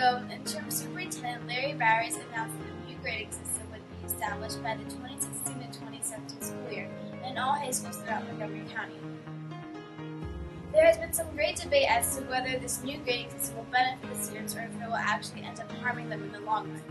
ago, Interim Superintendent Larry Bowers announced that a new grading system would be established by the 2016-2017 school year in all high schools throughout Montgomery County. There has been some great debate as to whether this new grading system will benefit the students or if it will actually end up harming them in the long run.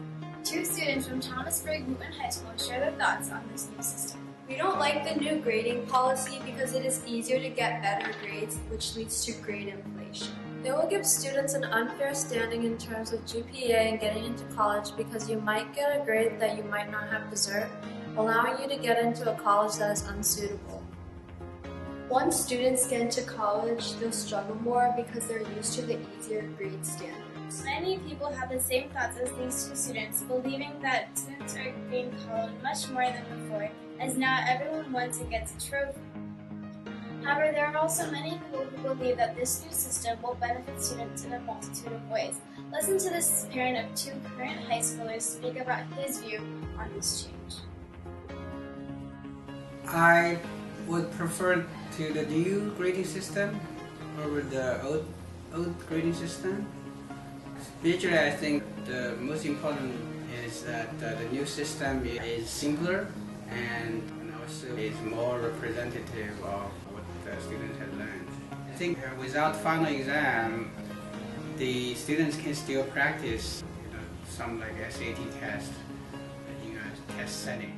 Two students from Thomasburg Wheaton High School share their thoughts on this new system. We don't like the new grading policy because it is easier to get better grades, which leads to grade inflation. It will give students an unfair standing in terms of GPA and getting into college because you might get a grade that you might not have deserved, allowing you to get into a college that is unsuitable. Once students get into college, they'll struggle more because they're used to the easier grade standards. Many people have the same thoughts as these two students, believing that students are being coddled much more than before, as now everyone wants and gets a trophy. However, there are also many people who believe that this new system will benefit students in a multitude of ways. Listen to this parent of two current high schoolers speak about his view on this change. I would prefer to the new grading system over the old grading system. Usually I think the most important is that the new system is simpler and also is more representative of what the students have learned. I think without final exam, the students can still practice some like SAT test in a test setting.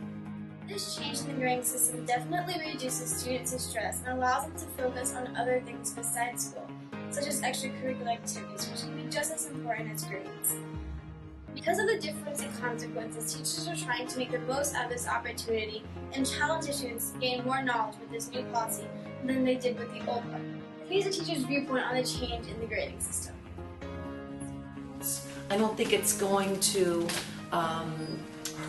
This change in the grading system definitely reduces students' stress and allows them to focus on other things besides school, such as extracurricular activities, which can be just as important as grades. Because of the difference in consequences, teachers are trying to make the most out of this opportunity and challenge the students to gain more knowledge with this new policy than they did with the old one. Here's a teacher's viewpoint on the change in the grading system. I don't think it's going to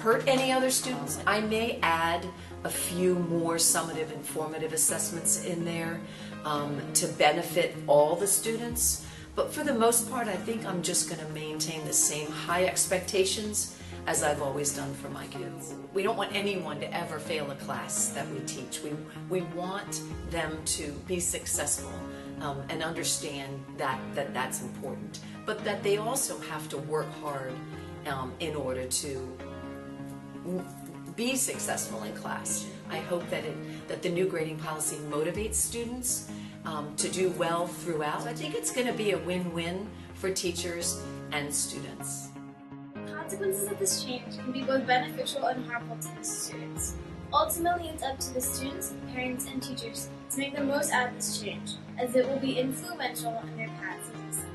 hurt any other students. I may add a few more summative and formative assessments in there to benefit all the students. But for the most part, I think I'm just going to maintain the same high expectations as I've always done for my kids. We don't want anyone to ever fail a class that we teach. We want them to be successful and understand that that's important, but that they also have to work hard in order to be successful in class. I hope that the new grading policy motivates students to do well throughout. I think it's going to be a win-win for teachers and students. The consequences of this change can be both beneficial and harmful to the students. Ultimately, it's up to the students, parents, and teachers to make the most out of this change, as it will be influential in their paths to success.